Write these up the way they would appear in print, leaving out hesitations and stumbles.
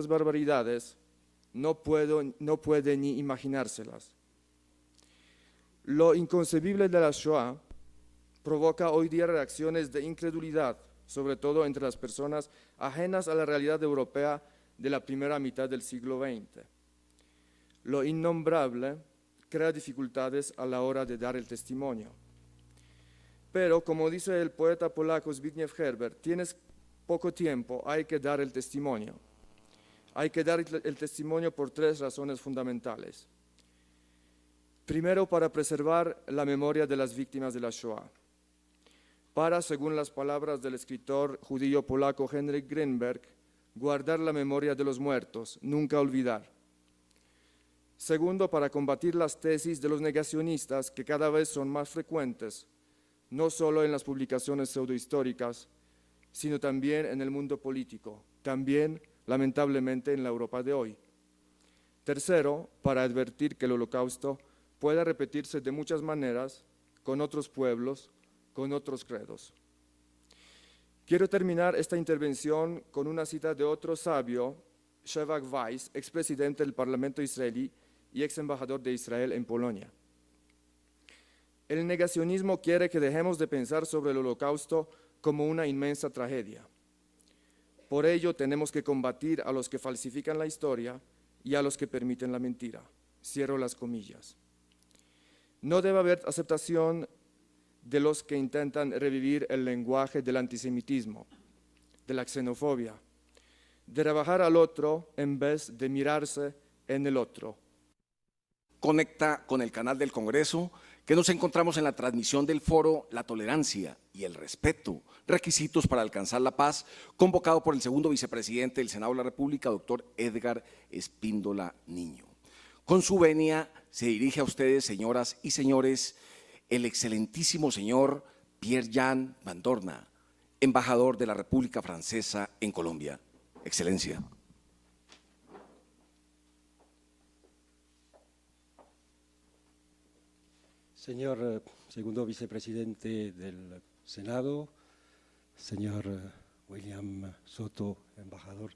barbaridades no puede ni imaginárselas. Lo inconcebible de la Shoah provoca hoy día reacciones de incredulidad, sobre todo entre las personas ajenas a la realidad europea de la primera mitad del siglo XX. Lo innombrable crea dificultades a la hora de dar el testimonio. Pero, como dice el poeta polaco Zbigniew Herbert, tienes poco tiempo, hay que dar el testimonio. Hay que dar el testimonio por tres razones fundamentales. Primero, para preservar la memoria de las víctimas de la Shoah. Para, según las palabras del escritor judío polaco Henryk Greenberg, guardar la memoria de los muertos, nunca olvidar. Segundo, para combatir las tesis de los negacionistas que cada vez son más frecuentes, no solo en las publicaciones pseudohistóricas, sino también en el mundo político, también, lamentablemente, en la Europa de hoy. Tercero, para advertir que el Holocausto puede repetirse de muchas maneras, con otros pueblos, con otros credos. Quiero terminar esta intervención con una cita de otro sabio, Shevak Weiss, expresidente del Parlamento israelí y ex embajador de Israel en Polonia. El negacionismo quiere que dejemos de pensar sobre el Holocausto como una inmensa tragedia. Por ello tenemos que combatir a los que falsifican la historia y a los que permiten la mentira. Cierro las comillas. No debe haber aceptación de los que intentan revivir el lenguaje del antisemitismo, de la xenofobia, de rebajar al otro en vez de mirarse en el otro. Conecta con el canal del Congreso, que nos encontramos en la transmisión del foro La Tolerancia y el Respeto, requisitos para alcanzar la paz, convocado por el segundo vicepresidente del Senado de la República, doctor Edgar Espíndola Niño. Con su venia se dirige a ustedes, señoras y señores, el excelentísimo señor Pierre-Jean Van Dorna, embajador de la República Francesa en Colombia. Excelencia. Señor segundo vicepresidente del Senado, señor William Soto, embajador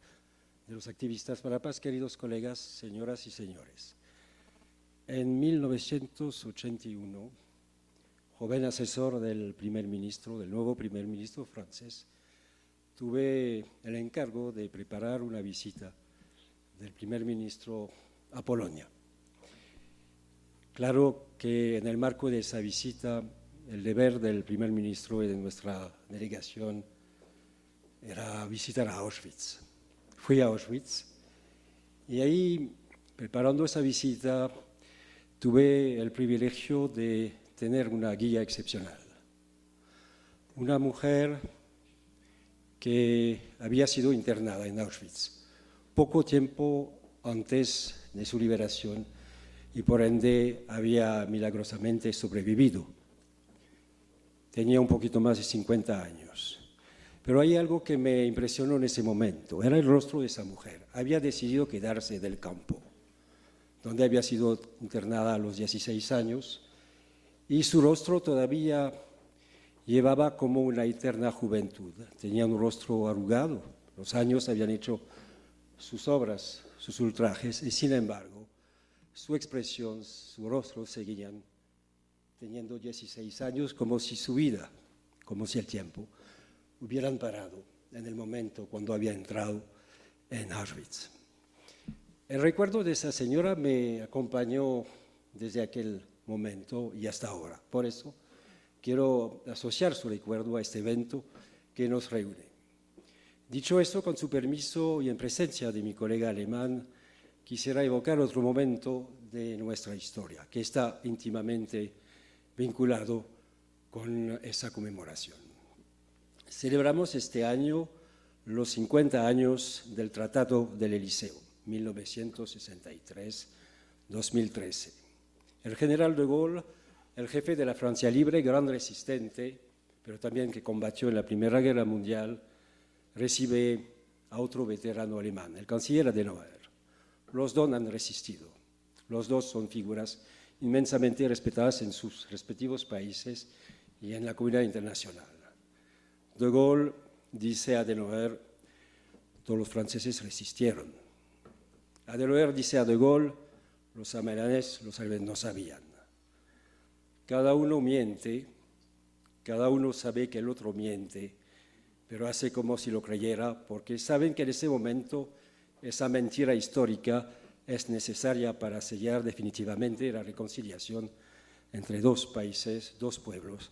de los activistas para la paz, queridos colegas, señoras y señores. En 1981, joven asesor del nuevo primer ministro francés, tuve el encargo de preparar una visita del primer ministro a Polonia. Claro que en el marco de esa visita, el deber del primer ministro y de nuestra delegación era visitar a Auschwitz. Fui a Auschwitz y ahí, preparando esa visita, tuve el privilegio de tener una guía excepcional. Una mujer que había sido internada en Auschwitz poco tiempo antes de su liberación y por ende había milagrosamente sobrevivido. Tenía un poquito más de 50 años. Pero hay algo que me impresionó en ese momento, era el rostro de esa mujer. Había decidido quedarse del campo, donde había sido internada a los 16 años, y su rostro todavía llevaba como una eterna juventud. Tenía un rostro arrugado, los años habían hecho sus obras, sus ultrajes, y sin embargo, su expresión, su rostro seguían teniendo 16 años, como si su vida, como si el tiempo, hubieran parado en el momento cuando había entrado en Auschwitz. El recuerdo de esa señora me acompañó desde aquel momento y hasta ahora. Por eso quiero asociar su recuerdo a este evento que nos reúne. Dicho esto, con su permiso y en presencia de mi colega alemán, quisiera evocar otro momento de nuestra historia, que está íntimamente vinculado con esa conmemoración. Celebramos este año los 50 años del Tratado del Elíseo, 1963-2013. El general de Gaulle, el jefe de la Francia libre, gran resistente, pero también que combatió en la Primera Guerra Mundial, recibe a otro veterano alemán, el canciller Adenauer. Los dos han resistido. Los dos son figuras inmensamente respetadas en sus respectivos países y en la comunidad internacional. De Gaulle dice a Adenauer: todos los franceses resistieron, Adenauer dice a De Gaulle, los alemanes no sabían. Cada uno miente, cada uno sabe que el otro miente, pero hace como si lo creyera, porque saben que en ese momento esa mentira histórica es necesaria para sellar definitivamente la reconciliación entre dos países, dos pueblos,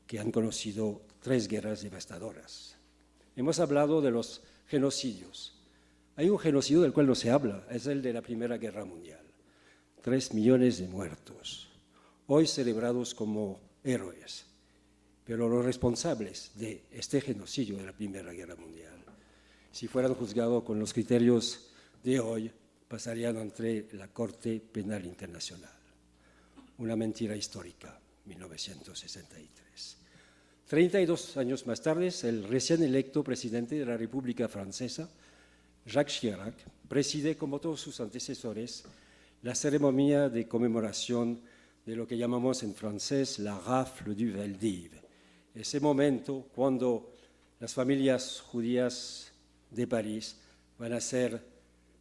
que han conocido 3 guerras devastadoras. Hemos hablado de los genocidios. Hay un genocidio del cual no se habla, es el de la Primera Guerra Mundial. 3 millones de muertos, hoy celebrados como héroes. Pero los responsables de este genocidio de la Primera Guerra Mundial, si fueran juzgados con los criterios de hoy, pasarían ante la Corte Penal Internacional. Una mentira histórica, 1963. 32 años más tarde, el recién electo presidente de la República Francesa, Jacques Chirac, preside, como todos sus antecesores, la ceremonia de conmemoración de lo que llamamos en francés la rafle du Veldiv. Ese momento cuando las familias judías de París van a ser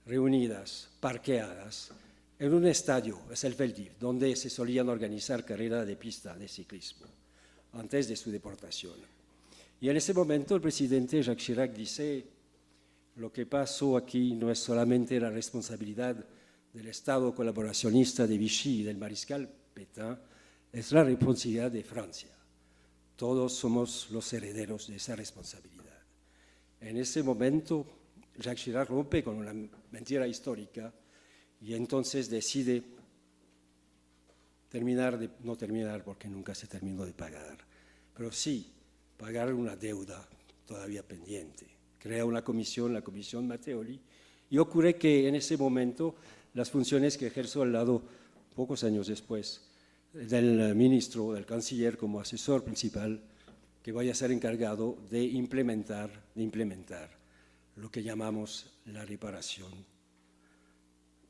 reunidas, parqueadas, en un estadio, es el Veldiv, donde se solían organizar carreras de pista de ciclismo, antes de su deportación. Y en ese momento el presidente Jacques Chirac dice, lo que pasó aquí no es solamente la responsabilidad del Estado colaboracionista de Vichy y del mariscal Pétain, es la responsabilidad de Francia. Todos somos los herederos de esa responsabilidad. En ese momento, Jacques Chirac rompe con una mentira histórica y entonces decide no terminar porque nunca se terminó de pagar, pero sí pagar una deuda todavía pendiente. Crea una comisión, la Comisión Matteoli, y ocurre que en ese momento las funciones que ejerzo al lado, pocos años después, del ministro, del canciller como asesor principal, que vaya a ser encargado de implementar lo que llamamos la reparación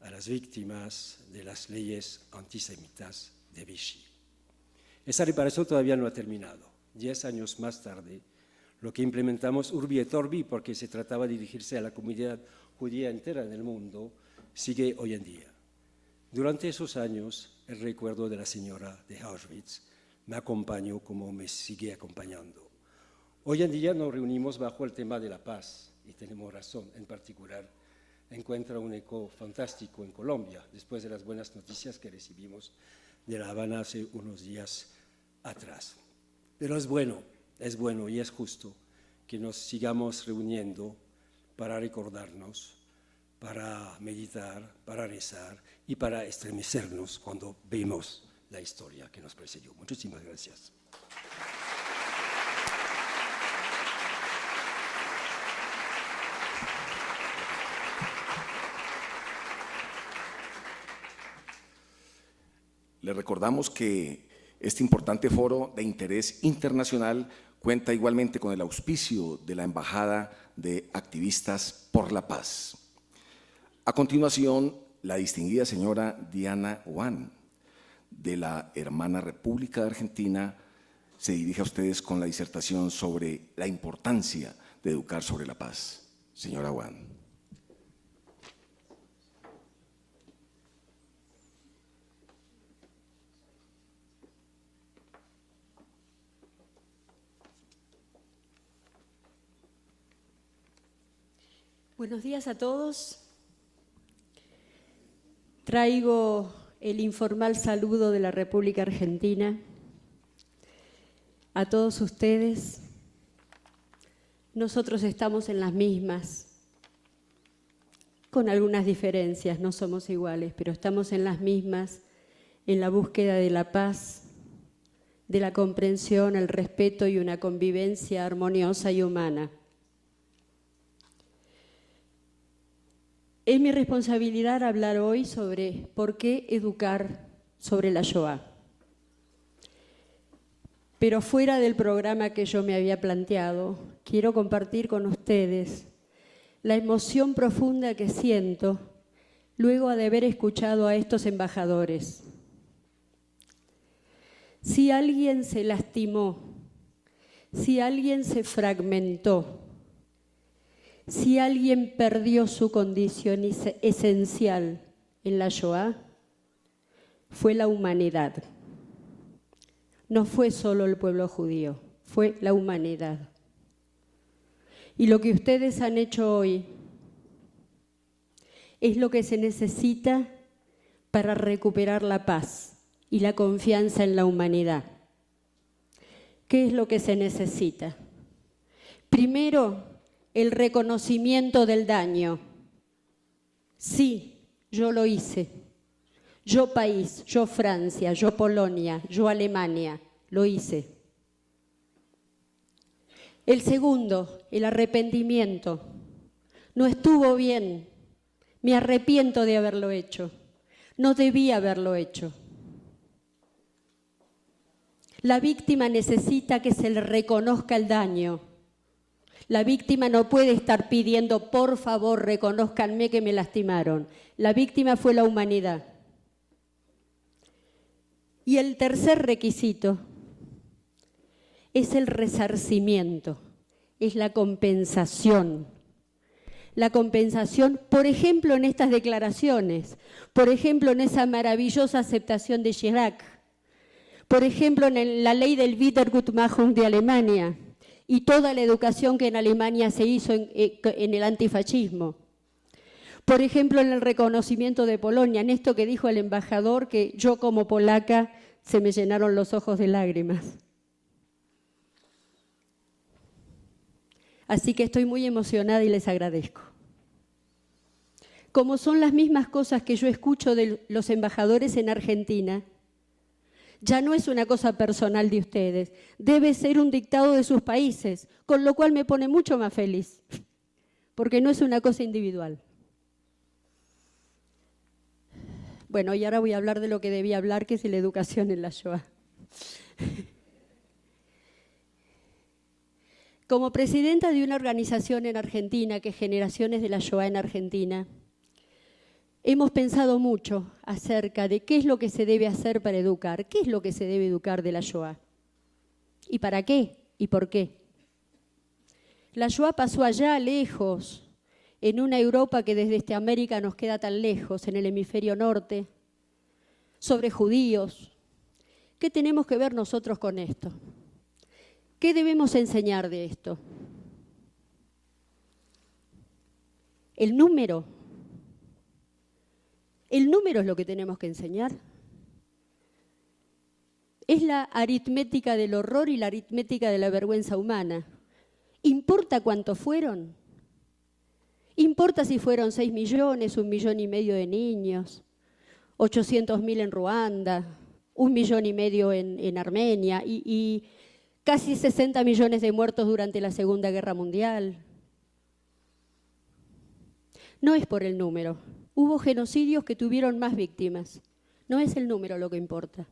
a las víctimas de las leyes antisemitas de Vichy. Esa reparación todavía no ha terminado. 10 años más tarde, lo que implementamos Urbi et Orbi, porque se trataba de dirigirse a la comunidad judía entera en el mundo, sigue hoy en día. Durante esos años, el recuerdo de la señora de Auschwitz me acompañó como me sigue acompañando. Hoy en día nos reunimos bajo el tema de la paz, y tenemos razón. En particular, encuentra un eco fantástico en Colombia, después de las buenas noticias que recibimos de La Habana hace unos días atrás. Pero es bueno y es justo que nos sigamos reuniendo para recordarnos, para meditar, para rezar y para estremecernos cuando vemos la historia que nos precedió. Muchísimas gracias. Le recordamos que este importante foro de interés internacional cuenta igualmente con el auspicio de la Embajada de Activistas por la Paz. A continuación, la distinguida señora Diana Wan, de la hermana República de Argentina, se dirige a ustedes con la disertación sobre la importancia de educar sobre la paz. Señora Wan. Buenos días a todos. Traigo el informal saludo de la República Argentina a todos ustedes. Nosotros estamos en las mismas, con algunas diferencias, no somos iguales, pero estamos en las mismas en la búsqueda de la paz, de la comprensión, el respeto y una convivencia armoniosa y humana. Es mi responsabilidad hablar hoy sobre por qué educar sobre la Shoah. Pero fuera del programa que yo me había planteado, quiero compartir con ustedes la emoción profunda que siento luego de haber escuchado a estos embajadores. Si alguien se lastimó, si alguien se fragmentó, Si alguien perdió su condición esencial en la Shoah, fue la humanidad. No fue solo el pueblo judío, fue la humanidad. Y lo que ustedes han hecho hoy es lo que se necesita para recuperar la paz y la confianza en la humanidad. ¿Qué es lo que se necesita? Primero, el reconocimiento del daño. Sí, yo lo hice. Yo país, yo Francia, yo Polonia, yo Alemania, lo hice. El segundo, el arrepentimiento. No estuvo bien. Me arrepiento de haberlo hecho. No debía haberlo hecho. La víctima necesita que se le reconozca el daño. La víctima no puede estar pidiendo, por favor, reconózcanme que me lastimaron. La víctima fue la humanidad. Y el tercer requisito es el resarcimiento, es la compensación. La compensación, por ejemplo, en estas declaraciones, por ejemplo, en esa maravillosa aceptación de Chirac, por ejemplo, en la ley del Wiedergutmachung de Alemania y toda la educación que en Alemania se hizo en el antifascismo. Por ejemplo, en el reconocimiento de Polonia, en esto que dijo el embajador, que yo como polaca se me llenaron los ojos de lágrimas. Así que estoy muy emocionada y les agradezco. Como son las mismas cosas que yo escucho de los embajadores en Argentina, ya no es una cosa personal de ustedes, debe ser un dictado de sus países, con lo cual me pone mucho más feliz, porque no es una cosa individual. Bueno, y ahora voy a hablar de lo que debía hablar, que es la educación en la Shoah. Como presidenta de una organización en Argentina, que es Generaciones de la Shoah en Argentina, hemos pensado mucho acerca de qué es lo que se debe hacer para educar, qué es lo que se debe educar de la Shoah, y para qué, y por qué. La Shoah pasó allá, lejos, en una Europa que desde América nos queda tan lejos, en el hemisferio norte, sobre judíos. ¿Qué tenemos que ver nosotros con esto? ¿Qué debemos enseñar de esto? El número. El número es lo que tenemos que enseñar. Es la aritmética del horror y la aritmética de la vergüenza humana. ¿Importa cuántos fueron? ¿Importa si fueron 6 millones, 1,5 millones de niños, 800.000 en Ruanda, 1,5 millones en Armenia y casi 60 millones de muertos durante la Segunda Guerra Mundial? No es por el número. Hubo genocidios que tuvieron más víctimas. No es el número lo que importa.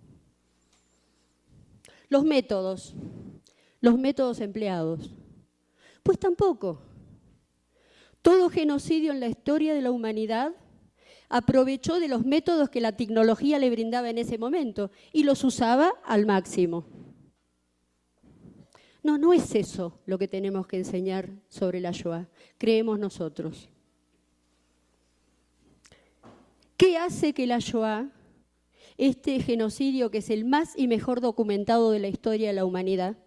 Los métodos empleados. Pues tampoco. Todo genocidio en la historia de la humanidad aprovechó de los métodos que la tecnología le brindaba en ese momento y los usaba al máximo. No es eso lo que tenemos que enseñar sobre la Shoah, creemos nosotros. ¿Qué hace que la Shoah, este genocidio que es el más y mejor documentado de la historia de la humanidad,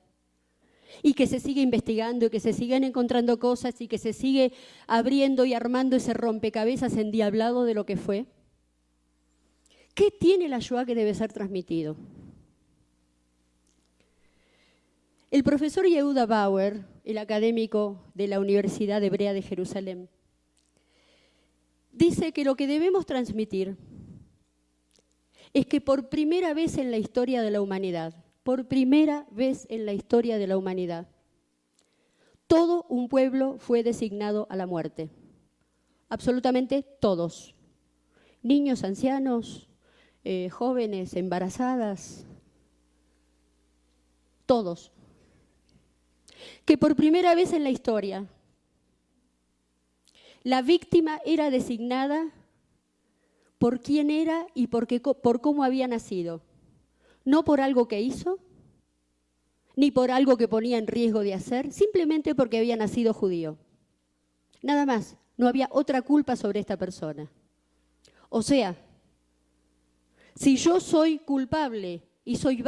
y que se sigue investigando y que se siguen encontrando cosas y que se sigue abriendo y armando ese rompecabezas endiablado de lo que fue? ¿Qué tiene la Shoah que debe ser transmitido? El profesor Yehuda Bauer, el académico de la Universidad Hebrea de Jerusalén, dice que lo que debemos transmitir es que por primera vez en la historia de la humanidad, por primera vez en la historia de la humanidad, todo un pueblo fue designado a la muerte. Absolutamente todos. Niños, ancianos, jóvenes, embarazadas, todos. Que por primera vez en la historia la víctima era designada por quién era y por cómo había nacido. No por algo que hizo, ni por algo que ponía en riesgo de hacer, simplemente porque había nacido judío. Nada más, no había otra culpa sobre esta persona. O sea, si yo soy culpable y soy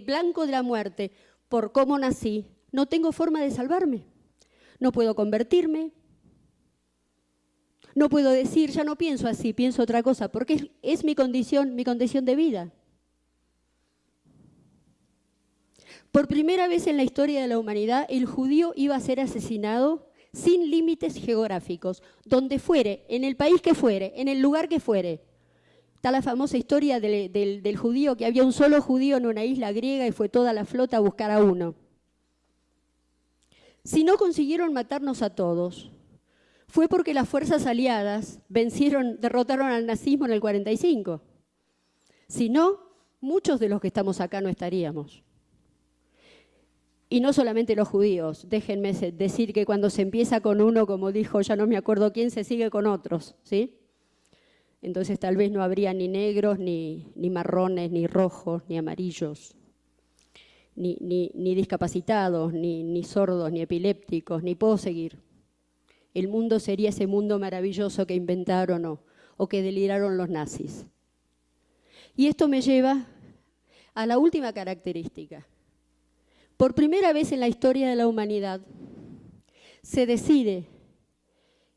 blanco de la muerte por cómo nací, no tengo forma de salvarme. No puedo convertirme, no puedo decir, ya no pienso así, pienso otra cosa, porque es mi condición de vida. Por primera vez en la historia de la humanidad, el judío iba a ser asesinado sin límites geográficos, donde fuere, en el país que fuere, en el lugar que fuere. Está la famosa historia del judío, que había un solo judío en una isla griega y fue toda la flota a buscar a uno. Si no consiguieron matarnos a todos, fue porque las fuerzas aliadas derrotaron al nazismo en el 45. Si no, muchos de los que estamos acá no estaríamos. Y no solamente los judíos, déjenme decir que cuando se empieza con uno, como dijo, ya no me acuerdo quién, se sigue con otros, ¿sí? Entonces tal vez no habría ni negros, ni marrones, ni rojos, ni amarillos, ni discapacitados, ni sordos, ni epilépticos, ni puedo seguir. El mundo sería ese mundo maravilloso que inventaron o que deliraron los nazis. Y esto me lleva a la última característica. Por primera vez en la historia de la humanidad se decide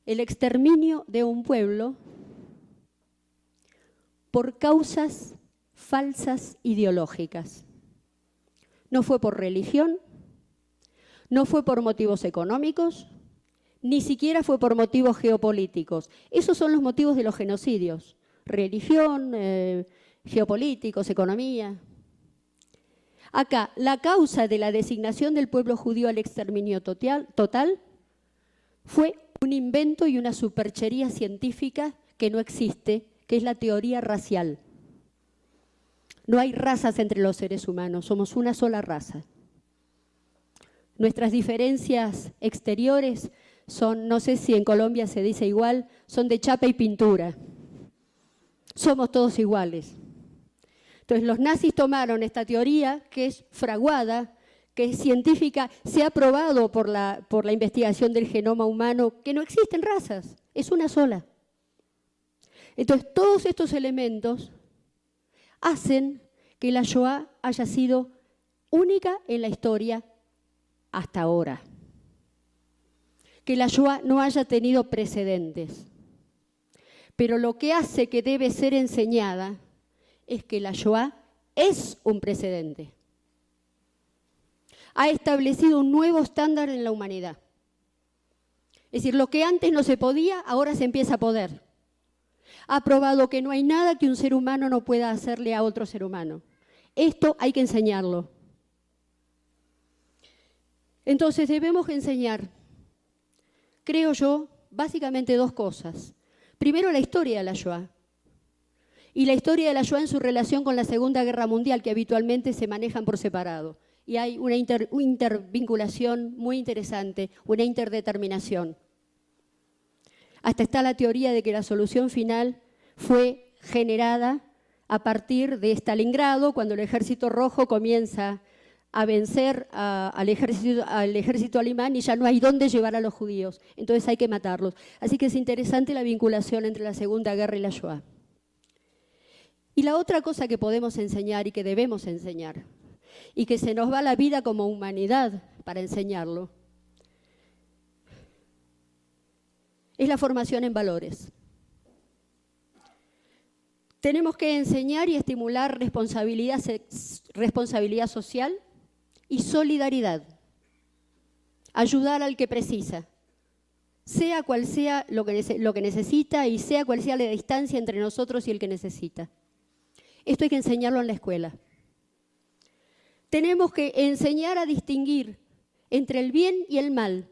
el exterminio de un pueblo por causas falsas ideológicas. No fue por religión, no fue por motivos económicos, ni siquiera fue por motivos geopolíticos. Esos son los motivos de los genocidios: religión, geopolíticos, economía. Acá, la causa de la designación del pueblo judío al exterminio total fue un invento y una superchería científica que no existe, que es la teoría racial. No hay razas entre los seres humanos, somos una sola raza. Nuestras diferencias exteriores son, no sé si en Colombia se dice igual, son de chapa y pintura. Somos todos iguales. Entonces los nazis tomaron esta teoría que es fraguada, que es científica, se ha probado por la investigación del genoma humano que no existen razas, es una sola. Entonces todos estos elementos hacen que la Shoah haya sido única en la historia hasta ahora. Que la Shoah no haya tenido precedentes. Pero lo que hace que debe ser enseñada es que la Shoah es un precedente. Ha establecido un nuevo estándar en la humanidad. Es decir, lo que antes no se podía, ahora se empieza a poder. Ha probado que no hay nada que un ser humano no pueda hacerle a otro ser humano. Esto hay que enseñarlo. Entonces debemos enseñar, creo yo, básicamente dos cosas. Primero, la historia de la Shoah. Y la historia de la Shoah en su relación con la Segunda Guerra Mundial, que habitualmente se manejan por separado. Y hay una intervinculación muy interesante, una interdeterminación. Hasta está la teoría de que la solución final fue generada a partir de Stalingrado, cuando el Ejército Rojo comienza a vencer al ejército alemán y ya no hay dónde llevar a los judíos. Entonces hay que matarlos. Así que es interesante la vinculación entre la Segunda Guerra y la Shoah. Y la otra cosa que podemos enseñar y que debemos enseñar, y que se nos va la vida como humanidad para enseñarlo, es la formación en valores. Tenemos que enseñar y estimular responsabilidad social y solidaridad. Ayudar al que precisa, sea cual sea lo que necesita y sea cual sea la distancia entre nosotros y el que necesita. Esto hay que enseñarlo en la escuela. Tenemos que enseñar a distinguir entre el bien y el mal.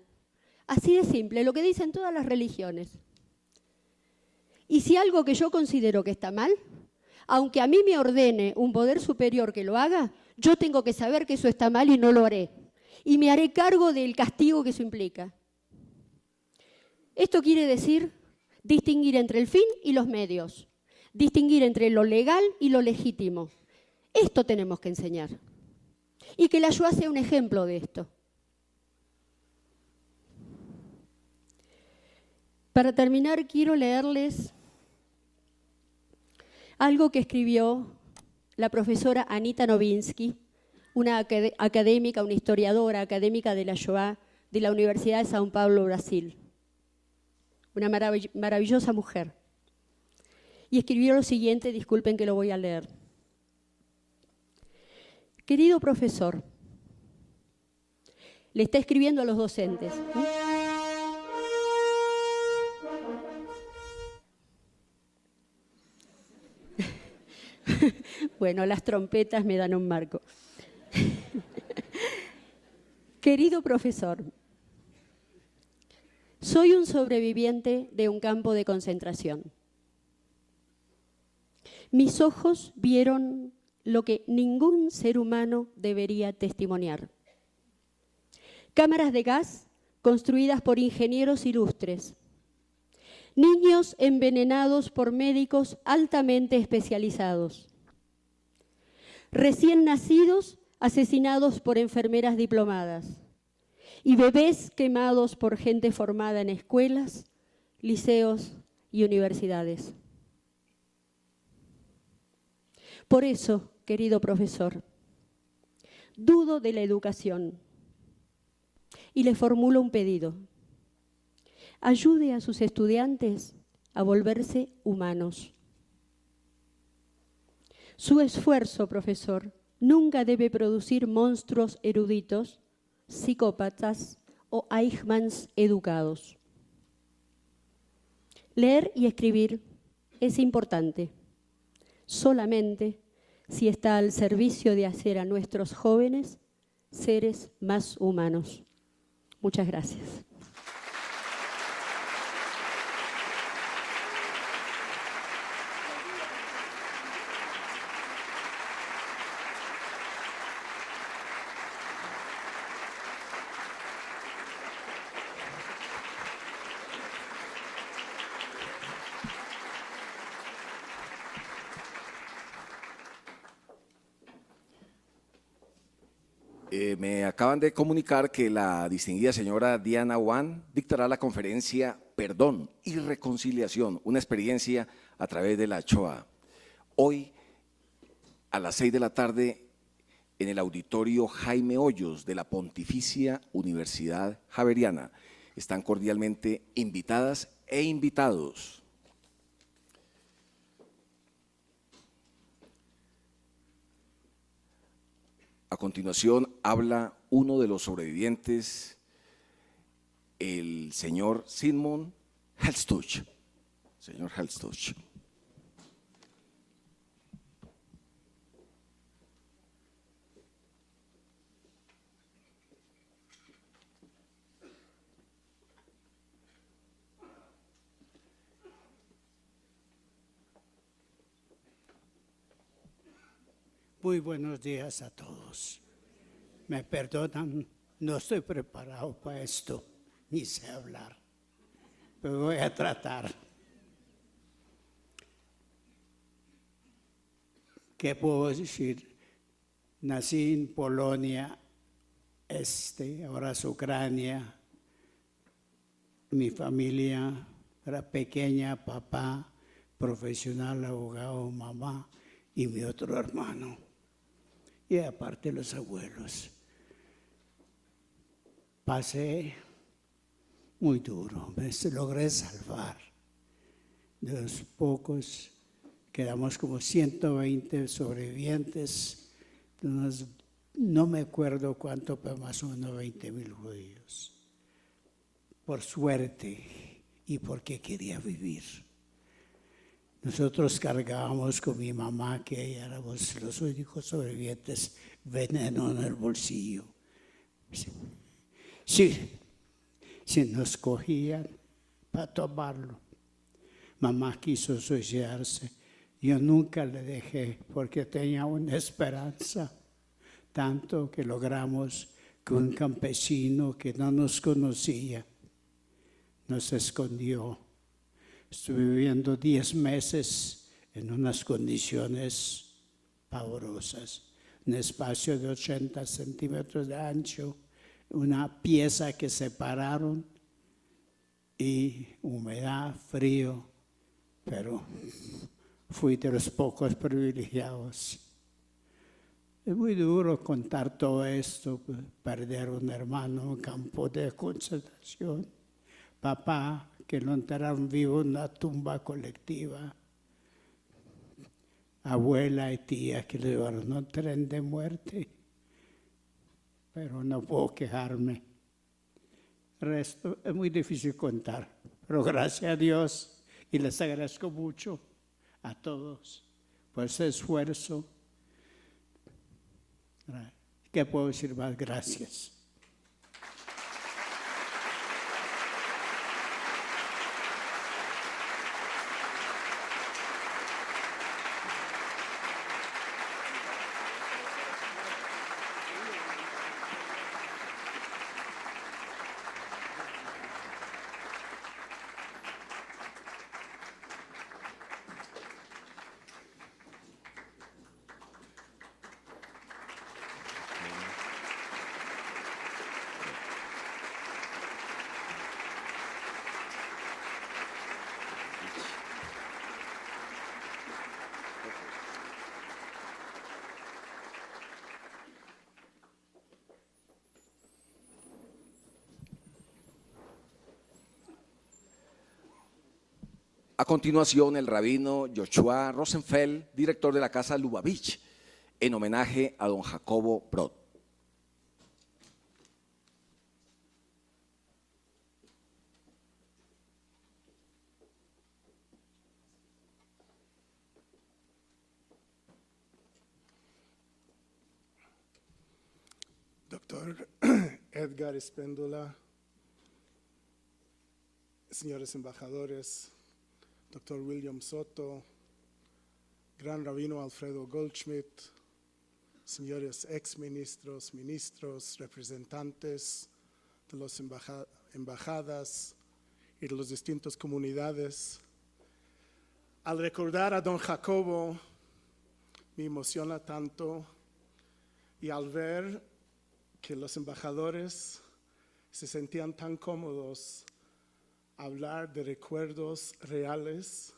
Así de simple, lo que dicen todas las religiones. Y si algo que yo considero que está mal, aunque a mí me ordene un poder superior que lo haga, yo tengo que saber que eso está mal y no lo haré. Y me haré cargo del castigo que eso implica. Esto quiere decir distinguir entre el fin y los medios. Distinguir entre lo legal y lo legítimo. Esto tenemos que enseñar. Y que la Shoah sea un ejemplo de esto. Para terminar, quiero leerles algo que escribió la profesora Anita Novinsky, una académica, una historiadora académica de la Shoah de la Universidad de São Paulo, Brasil. Una maravillosa mujer. Y escribió lo siguiente, disculpen que lo voy a leer. Querido profesor, le está escribiendo a los docentes. Bueno, las trompetas me dan un marco. Querido profesor, soy un sobreviviente de un campo de concentración. Mis ojos vieron lo que ningún ser humano debería testimoniar. Cámaras de gas construidas por ingenieros ilustres. Niños envenenados por médicos altamente especializados. Recién nacidos asesinados por enfermeras diplomadas. Y bebés quemados por gente formada en escuelas, liceos y universidades. Por eso, querido profesor, dudo de la educación y le formulo un pedido. Ayude a sus estudiantes a volverse humanos. Su esfuerzo, profesor, nunca debe producir monstruos eruditos, psicópatas o Eichmanns educados. Leer y escribir es importante, solamente si está al servicio de hacer a nuestros jóvenes seres más humanos. Muchas gracias. Me acaban de comunicar que la distinguida señora Diana Wan dictará la conferencia Perdón y Reconciliación, una experiencia a través de la Shoah. Hoy, a las 6 de la tarde, en el auditorio Jaime Hoyos de la Pontificia Universidad Javeriana. Están cordialmente invitadas e invitados. A continuación habla uno de los sobrevivientes, el señor Simon Helstuch. Señor Helstuch. Muy buenos días a todos. Me perdonan, no estoy preparado para esto, ni sé hablar, pero voy a tratar. ¿Qué puedo decir? Nací en Polonia, ahora es Ucrania. Mi familia era pequeña, papá, profesional, abogado, mamá y mi otro hermano. Y aparte los abuelos. Pasé muy duro, me logré salvar. De los pocos, quedamos como 120 sobrevivientes, no me acuerdo cuánto, pero más o menos 20,000 judíos. Por suerte y porque quería vivir. Nosotros cargábamos con mi mamá, que éramos los únicos sobrevivientes, veneno en el bolsillo. Si nos cogían para tomarlo. Mamá quiso suicidarse. Yo nunca le dejé porque tenía una esperanza. Tanto que logramos que un campesino que no nos conocía nos escondió. Estuve viviendo 10 meses en unas condiciones pavorosas. Un espacio de 80 centímetros de ancho, una pieza que separaron y humedad, frío, pero fui de los pocos privilegiados. Es muy duro contar todo esto, perder un hermano en un campo de concentración, papá que lo enterraron vivo en una tumba colectiva, abuela y tía que le llevaron un tren de muerte, pero no puedo quejarme. El resto es muy difícil contar, pero gracias a Dios y les agradezco mucho a todos por ese esfuerzo. ¿Qué puedo decir más? Gracias. A continuación, el rabino Joshua Rosenfeld, director de la Casa Lubavitch, en homenaje a don Jacobo Brod. Doctor Edgar Espíndola, señores embajadores, Doctor William Soto, Gran Rabino Alfredo Goldschmidt, señores exministros, ministros, representantes de las embajadas y de las distintas comunidades. Al recordar a don Jacobo, me emociona tanto, y al ver que los embajadores se sentían tan cómodos hablar de recuerdos reales,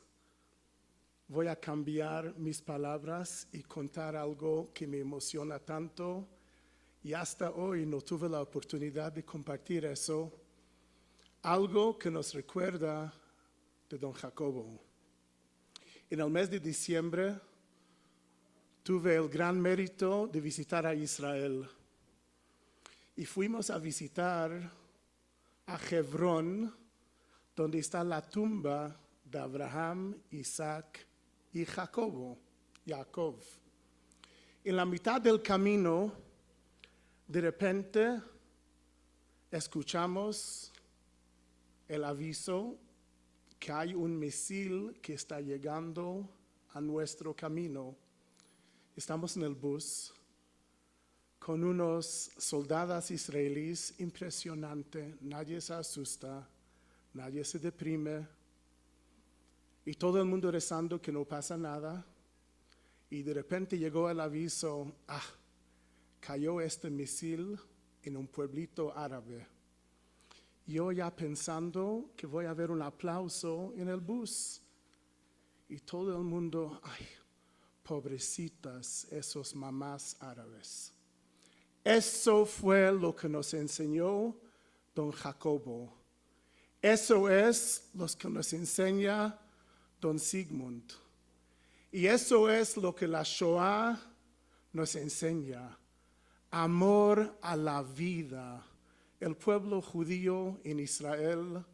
voy a cambiar mis palabras y contar algo que me emociona tanto, y hasta hoy no tuve la oportunidad de compartir eso, algo que nos recuerda de don Jacobo. En el mes de diciembre tuve el gran mérito de visitar a Israel y fuimos a visitar a Hebrón, donde está la tumba de Abraham, Isaac y Jacob. En la mitad del camino, de repente, escuchamos el aviso que hay un misil que está llegando a nuestro camino. Estamos en el bus con unos soldados israelíes impresionantes, nadie se asusta, nadie se deprime, y todo el mundo rezando que no pasa nada. Y de repente llegó el aviso, cayó este misil en un pueblito árabe. Yo ya pensando que voy a ver un aplauso en el bus, y todo el mundo, pobrecitas esos mamás árabes. Eso fue lo que nos enseñó don Jacobo. Eso es lo que nos enseña don Sigmund. Y eso es lo que la Shoah nos enseña. Amor a la vida. El pueblo judío en Israel.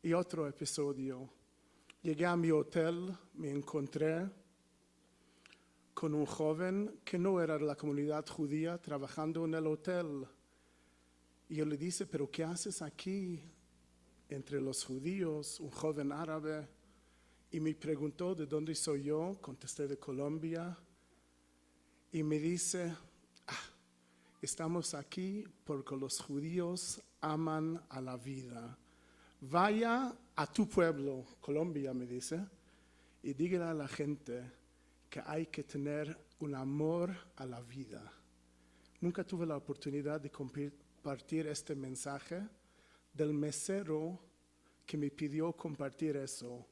Y otro episodio. Llegué a mi hotel, me encontré con un joven que no era de la comunidad judía trabajando en el hotel. Y yo le dije, ¿pero qué haces aquí entre los judíos? Un joven árabe. Y me preguntó de dónde soy yo. Contesté de Colombia. Y me dice, estamos aquí porque los judíos aman a la vida. Vaya a tu pueblo, Colombia, me dice, y dígale a la gente que hay que tener un amor a la vida. Nunca tuve la oportunidad de compartir este mensaje del mesero que me pidió compartir eso.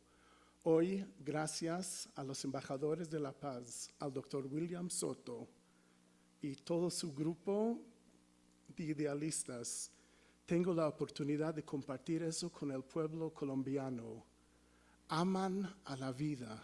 Hoy, gracias a los embajadores de la paz, al doctor William Soto y todo su grupo de idealistas, tengo la oportunidad de compartir eso con el pueblo colombiano. Aman a la vida,